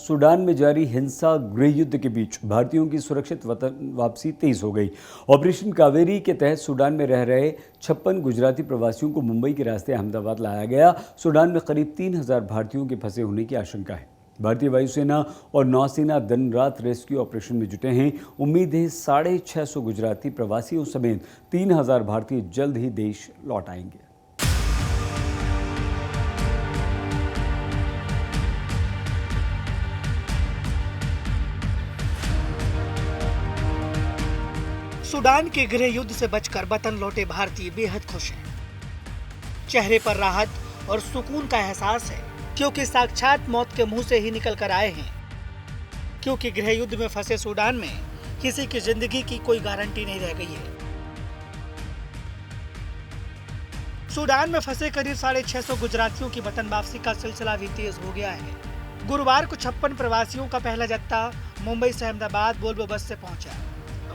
Sudan में जारी हिंसा गृह युद्ध के बीच भारतीयों की सुरक्षित वतन वापसी तेज हो गई। ऑपरेशन कावेरी के तहत सूडान में रह रहे 56 गुजराती प्रवासियों को मुंबई के रास्ते अहमदाबाद लाया गया। सूडान में करीब 3000 भारतीयों के फंसे होने की आशंका है। भारतीय वायुसेना और नौसेना दिन रात रेस्क्यू ऑपरेशन में जुटे हैं। उम्मीद है 650 गुजराती प्रवासियों समेत 3000 भारतीय जल्द ही देश लौट आएंगे। सूडान के गृह युद्ध से बचकर वतन लौटे भारतीय बेहद खुश हैं। चेहरे पर राहत और सुकून का एहसास है, क्योंकि साक्षात मौत के मुंह से ही निकल कर आए हैं। क्योंकि गृह युद्ध में फंसे सूडान में किसी की जिंदगी की कोई गारंटी नहीं रह गई है। सूडान में फंसे करीब 650 गुजरातियों की वतन वापसी का सिलसिला भी तेज हो गया है। गुरुवार को 56 प्रवासियों का पहला जत्था मुंबई से अहमदाबाद वोल्वो बस से पहुंचा।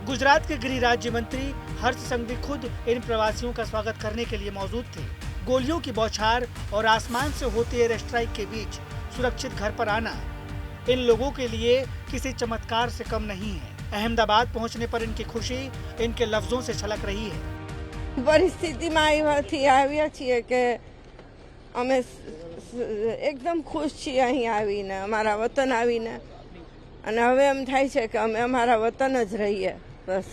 गुजरात के गृह राज्य मंत्री हर्ष संघवी खुद इन प्रवासियों का स्वागत करने के लिए मौजूद थे। गोलियों की बौछार और आसमान से होते एयर स्ट्राइक के बीच सुरक्षित घर पर आना इन लोगों के लिए किसी चमत्कार से कम नहीं है। अहमदाबाद पहुंचने पर इनकी खुशी इनके लफ्जों से छलक रही है। परिस्थिति में આવ્યા છીએ કે અમે એકદમ ખુશ છીએ અહીં આવીને, અમારા વતન આવીને, અને હવે એમ થાય છે કે અમે અમારા વતન જ રહીએ બસ।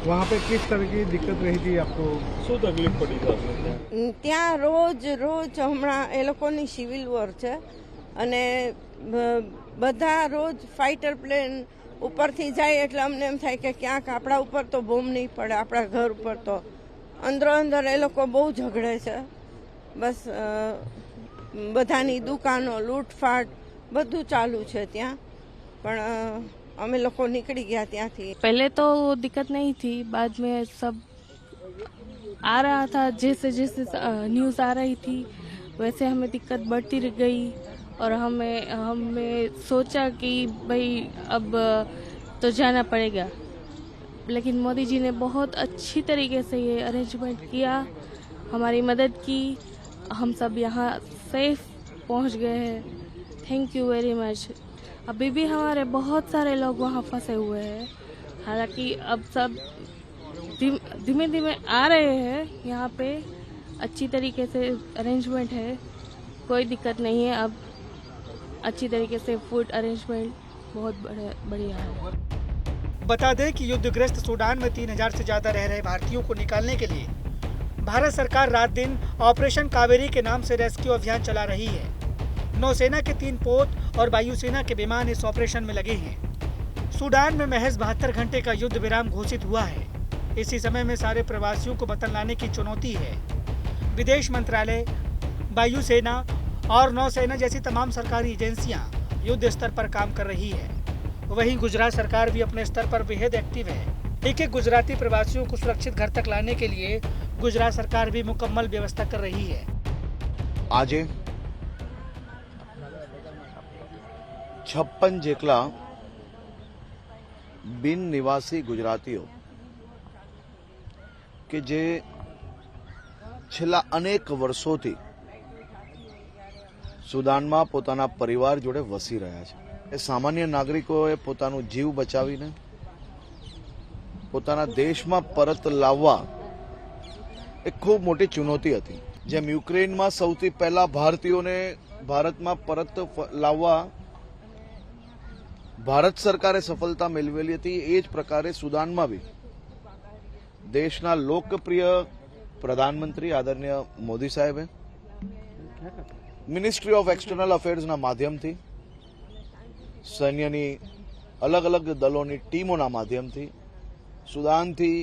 वहाँ पे किस तरह की दिक्कत रही थी आपको? શું તકલીફ પડી હતી? ત્યાં રોજ હમણાં એ લોકોની સિવિલ વોર છે અને બધા રોજ ફાઇટર પ્લેન ઉપરથી જાય એટલે અમને એમ થાય કે ક્યાંક આપણા ઉપર તો બોમ્બ નહીં પડે, આપણા ઘર ઉપર તો અંદરો અંદર એ લોકો બહુ ઝઘડે છે। બસ બધાની દુકાનો લૂંટફાટ બધું ચાલુ છે ત્યાં, પણ અમે લોકો निकली गया ત્યાંથી। पहले तो दिक्कत नहीं थी, बाद में सब आ रहा था, जैसे जैसे न्यूज़ आ रही थी वैसे हमें दिक्कत बढ़ती गई और हमें सोचा कि भाई अब तो जाना पड़ेगा। लेकिन मोदी जी ने बहुत अच्छी तरीके से ये अरेंजमेंट किया, हमारी मदद की, हम सब यहाँ सेफ पहुँच गए हैं। Thank you very much. अभी भी हमारे बहुत सारे लोग वहाँ फंसे हुए हैं, हालांकि अब सब धीमे धीमे आ रहे हैं। यहाँ पे अच्छी तरीके से अरेंजमेंट है, कोई दिक्कत नहीं है। अब अच्छी तरीके से फूड अरेंजमेंट बहुत बढ़िया है। बता दें कि युद्धग्रस्त सूडान में 3000 से ज्यादा रह रहे भारतीयों को निकालने के लिए भारत सरकार रात दिन ऑपरेशन कावेरी के नाम से रेस्क्यू अभियान चला रही है। नौसेना के 3 पोत और वायुसेना के विमान इस ऑपरेशन में लगे हैं। सूडान में महज 72 घंटे का युद्ध विराम घोषित हुआ है। इसी समय में सारे प्रवासियों को वतन लाने की चुनौती है। विदेश मंत्रालय, वायुसेना और नौसेना जैसी तमाम सरकारी एजेंसियां युद्ध स्तर पर काम कर रही है। वहीं गुजरात सरकार भी अपने स्तर पर बेहद एक्टिव है। एक गुजराती प्रवासियों को सुरक्षित घर तक लाने के लिए गुजरात सरकार भी मुकम्मल व्यवस्था कर रही है। आज 56 જેટલા બિન નિવાસી ગુજરાતીઓ કે જે છેલ્લા અનેક વર્ષોથી સુદાનમાં પોતાના પરિવાર જોડે વસી રહ્યા છે, એ સામાન્ય નાગરિકોએ પોતાનું જીવ બચાવીને પોતાના દેશમાં પરત લાવવા એક ખૂબ મોટી ચુનૌતી હતી। જેમ યુક્રેનમાં સૌથી પહેલા ભારતીયોને ભારતમાં પરત લાવવા ભારત સરકારે સફળતા મેળવેલી હતી, એ જ પ્રકારે સુદાનમાં બી દેશના લોકપ્રિય પ્રધાનમંત્રી આદરણીય મોદી સાહેબે મિનિસ્ટ્રી ઓફ એક્સટર્નલ અફેર્સના માધ્યમથી, સૈન્યની અલગ અલગ દળોની ટીમોના માધ્યમથી સુદાનથી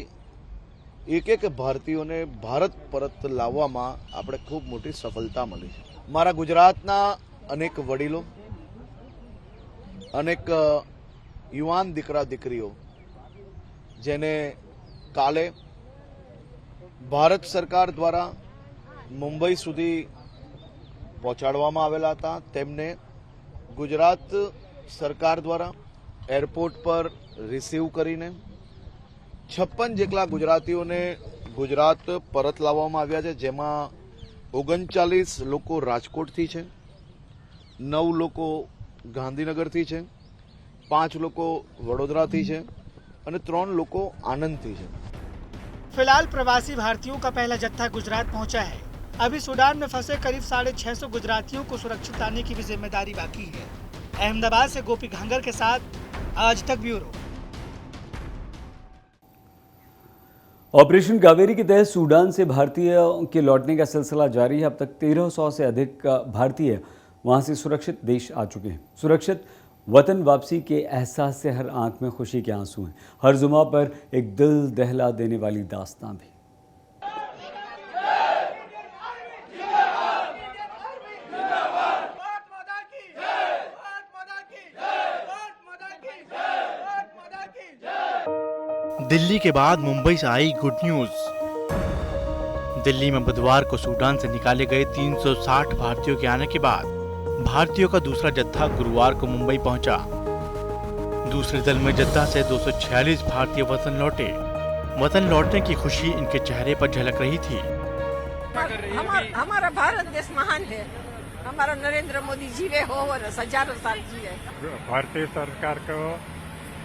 એક ભારતીયોને ભારત પરત લાવવામાં આપણે ખૂબ મોટી સફળતા મળી છે। મારા ગુજરાતના અનેક વડીલો, અનેક યુવાન દીકરા દીકરીઓ જેને કાલે ભારત સરકાર દ્વારા મુંબઈ સુધી પહોંચાડવામાં આવેલા હતા, તેમને ગુજરાત સરકાર દ્વારા એરપોર્ટ પર રિસીવ કરીને 56 જેટલા ગુજરાતીઓને ગુજરાત પરત લાવવામાં આવ્યા છે, જેમાં 39 લોકો રાજકોટથી છે, 9 લોકો ગાંધીનગરથી છે, 5 લોકો વડોદરાથી છે અને 3 લોકો આણંદથી છે. फिलहाल प्रवासी भारतीयों का पहला जत्था गुजरात पहुंचा है. अभी सूडान में फंसे करीब 650 गुजरातियों को सुरक्षित लाने की भी जिम्मेदारी बाकी है. अहमदाबाद से गोपी घांगर के साथ आज तक ब्यूरो. ऑपरेशन कावेरी के तहत सूडान से भारतीयों के लौटने का सिलसिला जारी है. अब तक 1300 से अधिक भारतीय वहां से सुरक्षित देश आ चुके हैं. सुरक्षित वतन वापसी के एहसास से हर आंख में खुशी के आंसू हैं. हर जुमा पर एक दिल दहला देने वाली दास्तां भी. दिल्ली के बाद मुंबई से आई गुड न्यूज. दिल्ली में बुधवार को सूडान से निकाले गए 360 भारतीयों के आने के बाद भारतीयों का दूसरा जत्था गुरुवार को मुंबई पहुंचा. दूसरे दल में जद्दा से 246 भारतीय वतन लौटे. वतन लौटने की खुशी इनके चेहरे पर झलक रही थी. हमारा भारत देश महान है. हमारा नरेंद्र मोदी जीवे हो और हजारों साल जिए. भारतीय सरकार को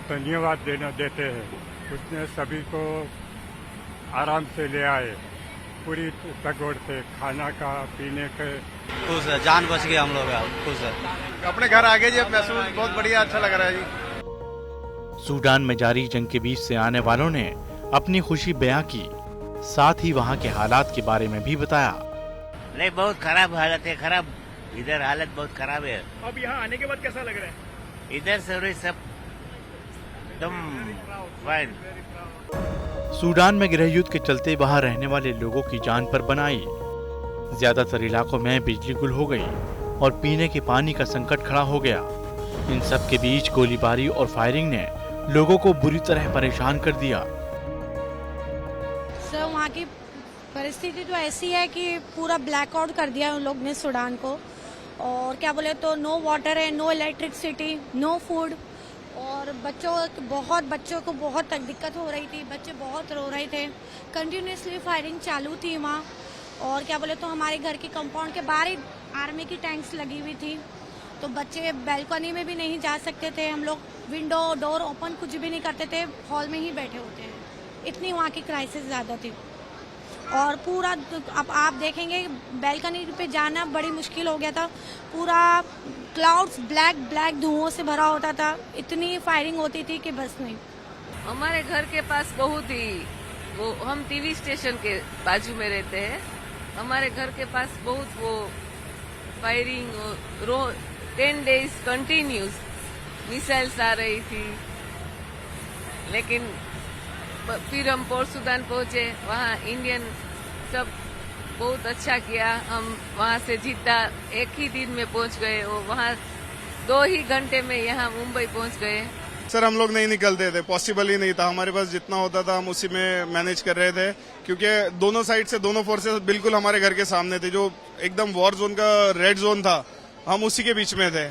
धन्यवाद देते हैं. उसने सभी को आराम से ले आए. पूरी सगवड़ से खाना का पीने के. खुश है, जान बच गई हम लोग. खुश है, अपने घर आ गए जी. महसूस बहुत बढ़िया, अच्छा लग रहा है जी. सूडान में जारी जंग के बीच से आने वालों ने अपनी खुशी बयां की. साथ ही वहां के हालात के बारे में भी बताया. नहीं, बहुत खराब हालत है. खराब, इधर हालत बहुत खराब है. अब यहाँ आने के बाद कैसा लग रहा है? इधर से सब एकदम फाइन. सूडान में गृह युद्ध के चलते वहां रहने वाले लोगों की जान पर बनाई. ज्यादातर इलाकों में बिजली गुल हो गई और पीने के पानी का संकट खड़ा हो गया. इन सब के बीच गोलीबारी और फायरिंग ने लोगों को बुरी तरह परेशान कर दिया. सर, वहाँ की परिस्थिति तो ऐसी है कि पूरा ब्लैकआउट कर दिया उन लोग ने सूडान को. और क्या बोले तो नो वाटर है, नो इलेक्ट्रिसिटी, नो फूड. और बच्चों को बहुत दिक्कत हो रही थी. बच्चे बहुत रो रहे थे. कंटिन्यूसली फायरिंग चालू थी वहाँ. और क्या बोले तो हमारे घर की कंपाउंड के बाहर ही आर्मी की टैंक्स लगी हुई थी. तो बच्चे बैल्कनी में भी नहीं जा सकते थे. हम लोग विंडो डोर ओपन कुछ भी नहीं करते थे. हॉल में ही बैठे होते हैं. इतनी वहाँ की क्राइसिस ज़्यादा थी. और पूरा अब आप देखेंगे बैल्कनी पे जाना बड़ी मुश्किल हो गया था. पूरा क्लाउड्स ब्लैक धुओं से भरा होता था. इतनी फायरिंग होती थी कि बस नहीं. हमारे घर के पास बहुत ही वो, हम टीवी स्टेशन के बाजू में रहते हैं. हमारे घर के पास बहुत वो फायरिंग 10 डेज कंटिन्यूस मिसाइल्स आ रही थी. लेकिन फिर हम पोर्ट सूडान पहुंचे. वहाँ इंडियन सब बहुत अच्छा किया. हम वहाँ से जिद्दा एक ही दिन में पहुंच गए और वहाँ 2 ही घंटे में यहाँ मुंबई पहुंच गए. सर, हम लोग नहीं निकलते थे. पॉसिबल ही नहीं था. हमारे पास जितना होता था हम उसी में मैनेज कर रहे थे. क्योंकि दोनों साइड से दोनों फोर्सेस बिल्कुल हमारे घर के सामने थे. जो एकदम वॉर जोन का रेड जोन था, हम उसी के बीच में थे.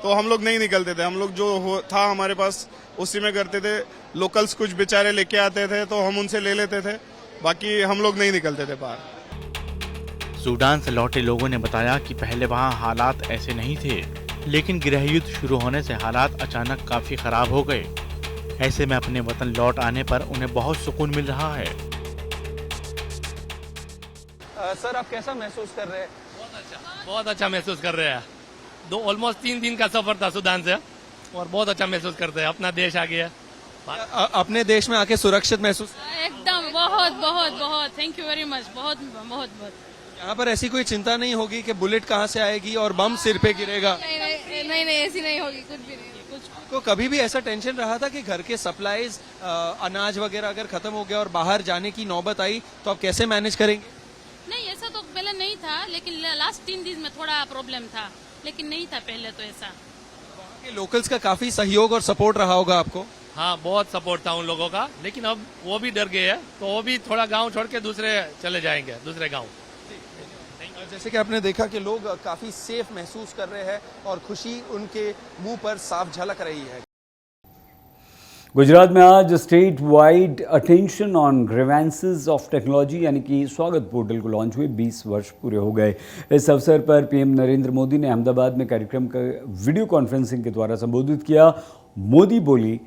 तो हम लोग नहीं निकलते थे. हम लोग जो था हमारे पास उसी में करते थे. लोकल्स कुछ बेचारे लेके आते थे तो हम उनसे ले लेते थे. बाकी हम लोग नहीं निकलते थे बाहर. सूडान से लौटे लोगों ने बताया कि पहले वहां हालात ऐसे नहीं थे, लेकिन गृह युद्ध शुरू होने से हालात अचानक काफी खराब हो गए. ऐसे में अपने वतन लौट आने पर उन्हें बहुत सुकून मिल रहा है. सर, आप कैसा महसूस कर रहे हैं? बहुत अच्छा महसूस कर रहे हैं. ऑलमोस्ट 3 दिन का सफर था सूडान से और बहुत अच्छा महसूस करते हैं. अपना देश आ गया. अपने देश में आके सुरक्षित महसूस? एकदम बहुत बहुत बहुत थैंक यू वेरी मच. बहुत बहुत बहुत. यहाँ पर ऐसी कोई चिंता नहीं होगी कि बुलेट कहाँ से आएगी और बम सिर पे गिरेगा? नहीं ऐसी नहीं होगी. कुछ भी नहीं. कुछ तो कभी भी ऐसा टेंशन रहा था कि घर के सप्लाईज अनाज वगैरह अगर खत्म हो गया और बाहर जाने की नौबत आई तो आप कैसे मैनेज करेंगे? नहीं, ऐसा तो पहले नहीं था. लेकिन लास्ट 3 दिन में थोड़ा प्रॉब्लम था. लेकिन नहीं था पहले तो ऐसा. लोकल्स का काफी सहयोग और सपोर्ट रहा होगा आपको? हाँ, बहुत सपोर्ट था उन लोगों का. लेकिन अब वो भी डर गए हैं तो वो भी थोड़ा गांव छोड़ के दूसरे चले जाएंगे, दूसरे गांव. जैसे कि आपने देखा कि लोग काफी सेफ महसूस कर रहे हैं और खुशी उनके मुंह पर साफ झलक रही है. गुजरात में आज state wide attention on grievances of technology यानी कि स्वागत पोर्टल को लॉन्च हुए 20 वर्ष पूरे हो गए। इस अवसर पर पीएम नरेंद्र मोदी ने अहमदाबाद में कार्यक्रम का वीडियो कॉन्फ्रेंसिंग के द्वारा संबोधित किया। मोदी बोली,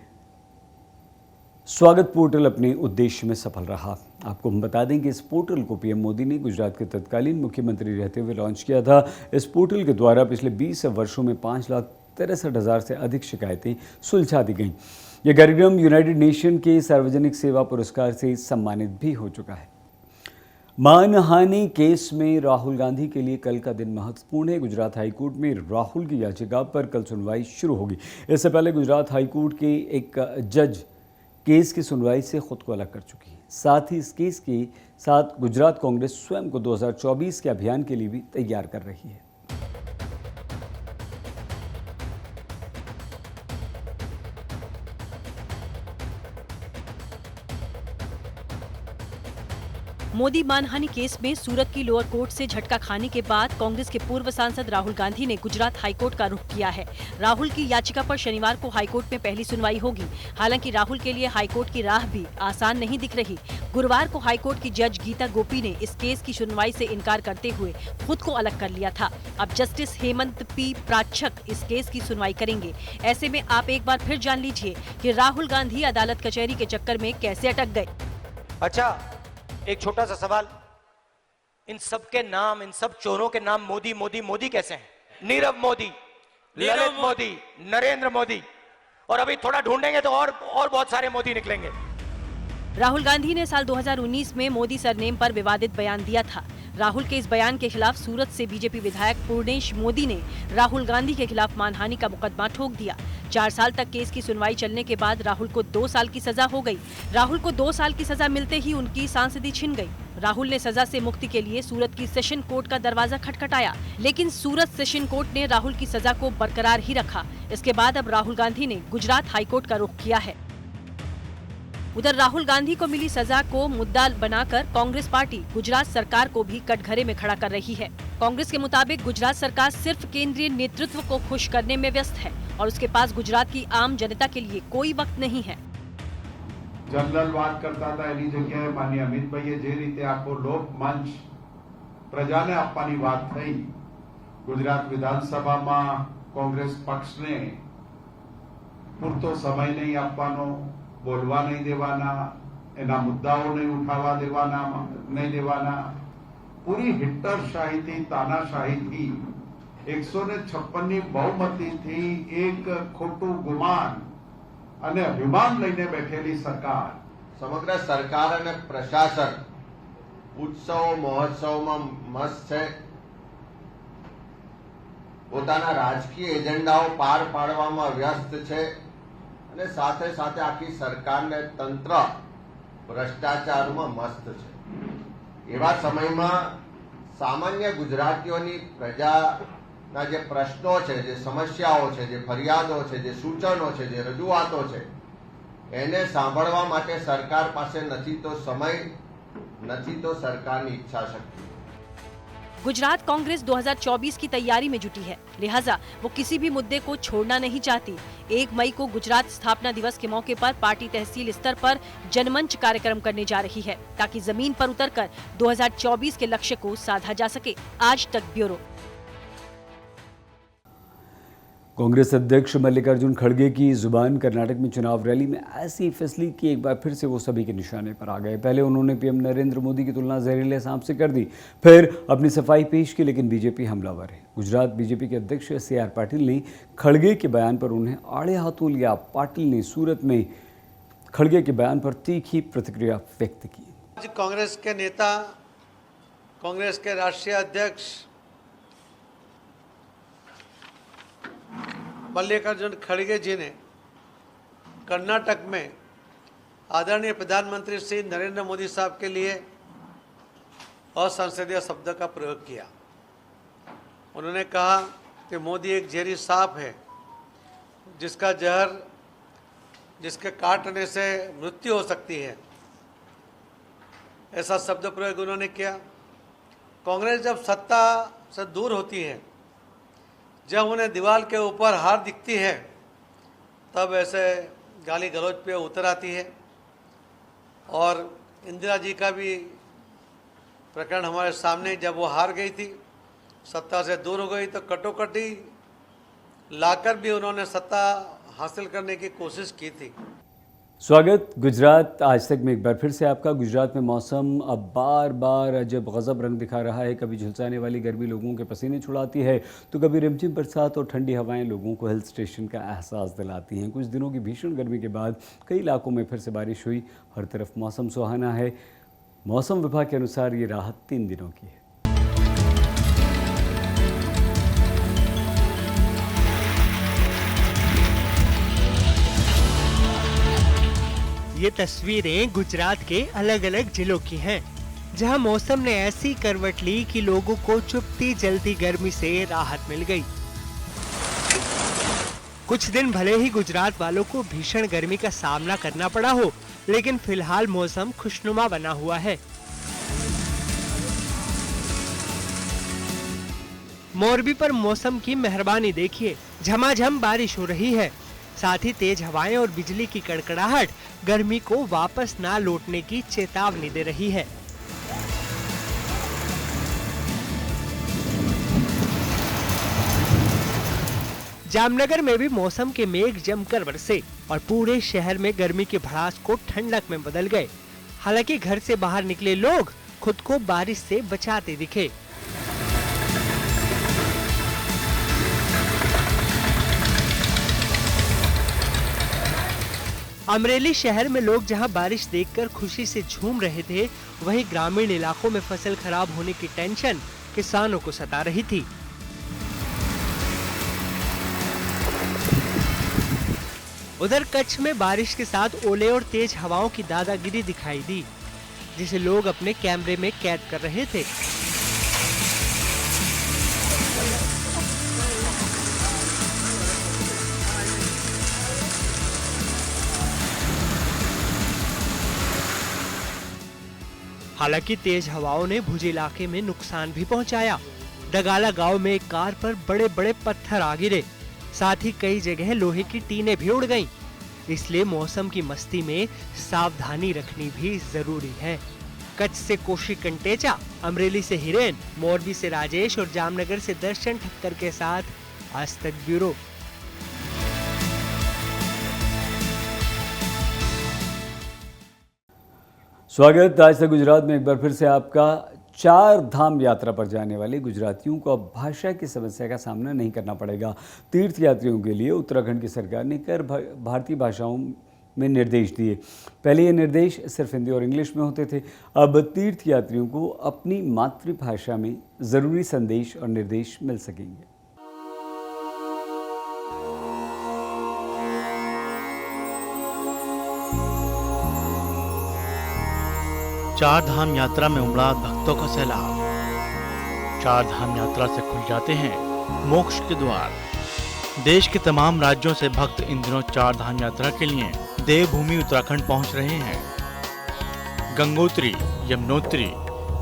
स्वागत पोर्टल अपने उद्देश्य में सफल रहा। आपको हम बता दें कि इस पोर्टल को पीएम मोदी ने गुजरात के तत्कालीन मुख्यमंत्री रहते हुए लॉन्च किया था। इस पोर्टल के द्वारा पिछले 20 वर्षों में 5,63,000 से अधिक शिकायतें सुलझा दी गईं। यह कार्यक्रम यूनाइटेड नेशन के सार्वजनिक सेवा पुरस्कार से सम्मानित भी हो चुका है। मानहानि केस में राहुल गांधी के लिए कल का दिन महत्वपूर्ण है। गुजरात हाईकोर्ट में राहुल की याचिका पर कल सुनवाई शुरू होगी। इससे पहले गुजरात हाईकोर्ट के एक जज केस की सुनवाई से खुद को अलग कर चुकी है। साथ ही इस केस के साथ गुजरात कांग्रेस स्वयं को 2024 के अभियान के लिए भी तैयार कर रही है। मोदी मानहानि केस में सूरत की लोअर कोर्ट से झटका खाने के बाद कांग्रेस के पूर्व सांसद राहुल गांधी ने गुजरात हाईकोर्ट का रुख किया है। राहुल की याचिका पर शनिवार को हाईकोर्ट में पहली सुनवाई होगी। हालांकि राहुल के लिए हाईकोर्ट की राह भी आसान नहीं दिख रही। गुरुवार को हाईकोर्ट की जज गीता गोपी ने इस केस की सुनवाई से इनकार करते हुए खुद को अलग कर लिया था। अब जस्टिस हेमंत पी प्राच्छक इस केस की सुनवाई करेंगे। ऐसे में आप एक बार फिर जान लीजिए कि राहुल गांधी अदालत कचहरी के चक्कर में कैसे अटक गए। अच्छा, एक छोटा सा सवाल, इन सब के नाम, इन सब चोरों के नाम मोदी मोदी मोदी कैसे हैं? नीरव मोदी, ललित मोदी, नरेंद्र मोदी, और अभी थोड़ा ढूंढेंगे तो और बहुत सारे मोदी निकलेंगे। राहुल गांधी ने साल 2019 में मोदी सरनेम पर विवादित बयान दिया था। राहुल के इस बयान के खिलाफ सूरत से बीजेपी विधायक पूर्णेश मोदी ने राहुल गांधी के खिलाफ मानहानि का मुकदमा ठोक दिया। 4 साल तक केस की सुनवाई चलने के बाद राहुल को 2 साल की सजा हो गई। राहुल को 2 साल की सजा मिलते ही उनकी सांसदी छिन गई। राहुल ने सजा से मुक्ति के लिए सूरत की सेशन कोर्ट का दरवाजा खटखटाया, लेकिन सूरत सेशन कोर्ट ने राहुल की सजा को बरकरार ही रखा। इसके बाद अब राहुल गांधी ने गुजरात हाईकोर्ट का रुख किया है। उधर राहुल गांधी को मिली सजा को मुद्दा बनाकर कांग्रेस पार्टी गुजरात सरकार को भी कटघरे में खड़ा कर रही है। कांग्रेस के मुताबिक गुजरात सरकार सिर्फ केंद्रीय नेतृत्व को खुश करने में व्यस्त है और उसके पास गुजरात की आम जनता के लिए कोई वक्त नहीं है। जनरल बात करता था एनी जगह माननीय अमितभाई जे रीते आखो लोक मंच प्रजाने आपवानी बात थई, गुजरात विधानसभा में कांग्रेस पक्ष ने पूरतो समय नहीं आपवानो, बोलवा नहीं देवाना, एना मुद्दाओं नहीं उठावा देवाना नहीं देवाना, पूरी हिटरशाही थी, तानाशाही थी, 156 बहुमती थी, एक खोटू गुमान અને અભિમાન લઈને બેઠેલી સરકાર, સમગ્ર સરકાર અને પ્રશાસન ઉત્સવ મહોત્સવમાં મસ્ત છે। પોતાના રાજકીય એજન્ડાઓ પાર પાડવામાં વ્યસ્ત છે અને સાથે સાથે આખી સરકારને તંત્ર ભ્રષ્ટાચારમાં મસ્ત છે। એવા સમયમાં સામાન્ય ગુજરાતીઓની પ્રજાના જે પ્રશ્નો છે, જે સમસ્યાઓ છે, જે ફરિયાદો છે, જે સૂચનો છે, જે રજૂઆતો છે, એને સાંભળવા માટે સરકાર પાસે નથી તો સમય, નથી તો સરકારની ઈચ્છા શક્તિ। गुजरात कांग्रेस 2024 की तैयारी में जुटी है, लिहाजा वो किसी भी मुद्दे को छोड़ना नहीं चाहती। 1 मई को गुजरात स्थापना दिवस के मौके पर पार्टी तहसील स्तर पर जनमंच कार्यक्रम करने जा रही है, ताकि जमीन पर उतरकर 2024 के लक्ष्य को साधा जा सके। आज तक ब्यूरो। कांग्रेस अध्यक्ष मल्लिकार्जुन खड़गे की जुबान कर्नाटक में चुनाव रैली में ऐसी फिसली कि एक बार फिर से वो सभी के निशाने पर आ गए। पहले उन्होंने पीएम नरेंद्र मोदी की तुलना जहरीले सांप से कर दी, फिर अपनी सफाई पेश की, लेकिन बीजेपी हमलावर है। गुजरात बीजेपी के अध्यक्ष CR पाटिल ने खड़गे के बयान पर उन्हें आड़े हाथों लिया। पाटिल ने सूरत में खड़गे के बयान पर तीखी प्रतिक्रिया व्यक्त की। आज कांग्रेस के नेता, कांग्रेस के राष्ट्रीय अध्यक्ष मल्लिकार्जुन खड़गे जी ने कर्नाटक में आदरणीय प्रधानमंत्री श्री नरेंद्र मोदी साहब के लिए असंसदीय शब्द का प्रयोग किया। उन्होंने कहा कि मोदी एक जहरी सांप है, जिसका जहर, जिसके काटने से मृत्यु हो सकती है, ऐसा शब्द प्रयोग उन्होंने किया। कांग्रेस जब सत्ता से दूर होती है, जब उन्हें दीवार के ऊपर हार दिखती है, तब ऐसे गाली गलौज पे उतर आती है। और इंदिरा जी का भी प्रकरण हमारे सामने, जब वो हार गई थी, सत्ता से दूर हो गई, तो कटोकटी लाकर भी उन्होंने सत्ता हासिल करने की कोशिश की थी। स्वागत गुजरात आज तक में एक बार फिर से आपका। गुजरात में मौसम अब बार बार अजब गजब रंग दिखा रहा है। कभी झुलसाने वाली गर्मी लोगों के पसीने छुड़ाती है, तो कभी रिमझिम बरसात और ठंडी हवाएं लोगों को हिल स्टेशन का एहसास दिलाती हैं। कुछ दिनों की भीषण गर्मी के बाद कई इलाकों में फिर से बारिश हुई। हर तरफ मौसम सुहाना है। मौसम विभाग के अनुसार ये राहत 3 दिनों की है। ये तस्वीरें गुजरात के अलग अलग जिलों की हैं, जहां मौसम ने ऐसी करवट ली कि लोगों को चुपती जलती गर्मी से राहत मिल गई। कुछ दिन भले ही गुजरात वालों को भीषण गर्मी का सामना करना पड़ा हो, लेकिन फिलहाल मौसम खुशनुमा बना हुआ है। मोरबी पर मौसम की मेहरबानी देखिए, झमाझम बारिश हो रही है। साथ ही तेज हवाएं और बिजली की कड़कड़ाहट गर्मी को वापस ना लौटने की चेतावनी दे रही है। जामनगर में भी मौसम के मेघ जमकर बरसे और पूरे शहर में गर्मी की भड़ास को ठंडक में बदल गए। हालांकि घर से बाहर निकले लोग खुद को बारिश से बचाते दिखे। अमरेली शहर में लोग जहां बारिश देखकर खुशी से झूम रहे थे, वहीं ग्रामीण इलाकों में फसल खराब होने की टेंशन किसानों को सता रही थी। उधर कच्छ में बारिश के साथ ओले और तेज हवाओं की दादागिरी दिखाई दी, जिसे लोग अपने कैमरे में कैद कर रहे थे। हालांकि तेज हवाओं ने भुज इलाके में नुकसान भी पहुंचाया। डगाला गांव में एक कार पर बड़े बड़े पत्थर आ गिरे, साथ ही कई जगह लोहे की टीनें भी उड़ गईं। इसलिए मौसम की मस्ती में सावधानी रखनी भी जरूरी है। कच्छ से कोशी कंटेचा, अमरेली से हिरेन, मोरबी से राजेश और जामनगर से दर्शन ठक्कर के साथ आज तक ब्यूरो। स्वागत आज तक गुजरात में एक बार फिर से आपका। 4 धाम यात्रा पर जाने वाले गुजरातियों को अब भाषा की समस्या का सामना नहीं करना पड़ेगा। तीर्थ यात्रियों के लिए उत्तराखंड की सरकार ने कई भारतीय भाषाओं में निर्देश दिए। पहले ये निर्देश सिर्फ हिंदी और इंग्लिश में होते थे। अब तीर्थ यात्रियों को अपनी मातृभाषा में ज़रूरी संदेश और निर्देश मिल सकेंगे। चार धाम यात्रा में उमड़ा भक्तों का सैलाब। 4 धाम यात्रा से खुल जाते हैं मोक्ष के द्वार। देश के तमाम राज्यों से भक्त इन दिनों 4 धाम यात्रा के लिए देवभूमि उत्तराखंड पहुंच रहे हैं। गंगोत्री, यमुनोत्री,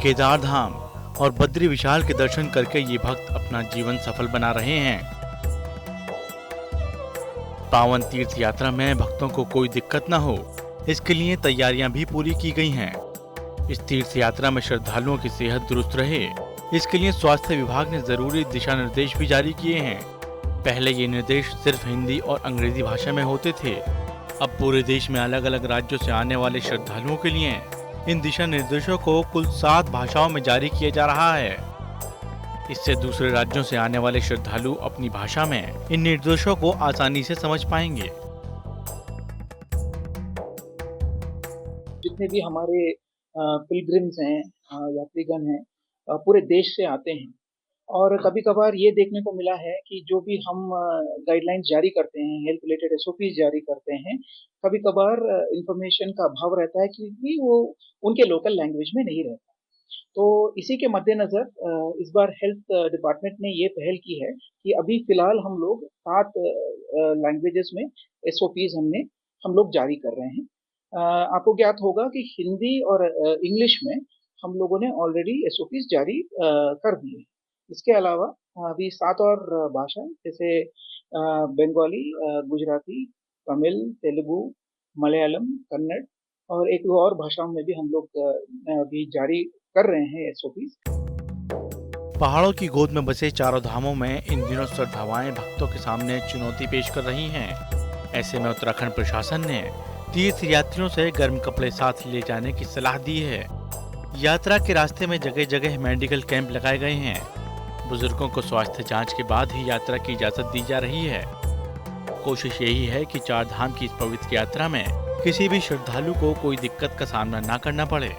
केदार धाम और बद्री विशाल के दर्शन करके ये भक्त अपना जीवन सफल बना रहे हैं। पावन तीर्थ यात्रा में भक्तों को कोई दिक्कत न हो, इसके लिए तैयारियां भी पूरी की गई हैं। इस तीर्थ यात्रा में श्रद्धालुओं की सेहत दुरुस्त रहे, इसके लिए स्वास्थ्य विभाग ने जरूरी दिशा निर्देश भी जारी किए हैं। पहले ये निर्देश सिर्फ हिंदी और अंग्रेजी भाषा में होते थे। अब पूरे देश में अलग अलग राज्यों से आने वाले श्रद्धालुओं के लिए इन दिशा निर्देशों को कुल 7 भाषाओं में जारी किया जा रहा है। इससे दूसरे राज्यों से आने वाले श्रद्धालु अपनी भाषा में इन निर्देशों को आसानी से समझ पाएंगे। जितने भी हमारे पिलग्रिम्स हैं, यात्रीगण हैं, पूरे देश से आते हैं। और कभी कभार ये देखने को मिला है कि जो भी हम गाइडलाइंस जारी करते हैं, हेल्थ रिलेटेड एसओपीज जारी करते हैं, कभी कभार इंफॉर्मेशन का अभाव रहता है क्योंकि वो उनके लोकल लैंग्वेज में नहीं रहता। तो इसी के मद्देनजर इस बार हेल्थ डिपार्टमेंट ने ये पहल की है कि अभी फिलहाल हम लोग 7 लैंग्वेजेस में एसओपीज हम लोग जारी कर रहे हैं। आपको ज्ञात होगा कि हिंदी और इंग्लिश में हम लोगों ने ऑलरेडी एसओपीज जारी कर दिए। इसके अलावा अभी 7 और भाषा जैसे बंगाली, गुजराती, तमिल, तेलुगु, मलयालम, कन्नड़ और एक दो और भाषाओं में भी हम लोग अभी जारी कर रहे हैं एसओपीज। पहाड़ों की गोद में बसे चारों धामों में इन दिनों श्रद्धावाएं भक्तों के सामने चुनौती पेश कर रही हैं। ऐसे में उत्तराखंड प्रशासन ने तीर्थ यात्रियों से गर्म कपड़े साथ ले जाने की सलाह दी है। यात्रा के रास्ते में जगह जगह मेडिकल कैंप लगाए गए हैं। बुजुर्गों को स्वास्थ्य जांच के बाद ही यात्रा की इजाजत दी जा रही है। कोशिश यही है कि चार धाम की इस पवित्र यात्रा में किसी भी श्रद्धालु को कोई दिक्कत का सामना न करना पड़े।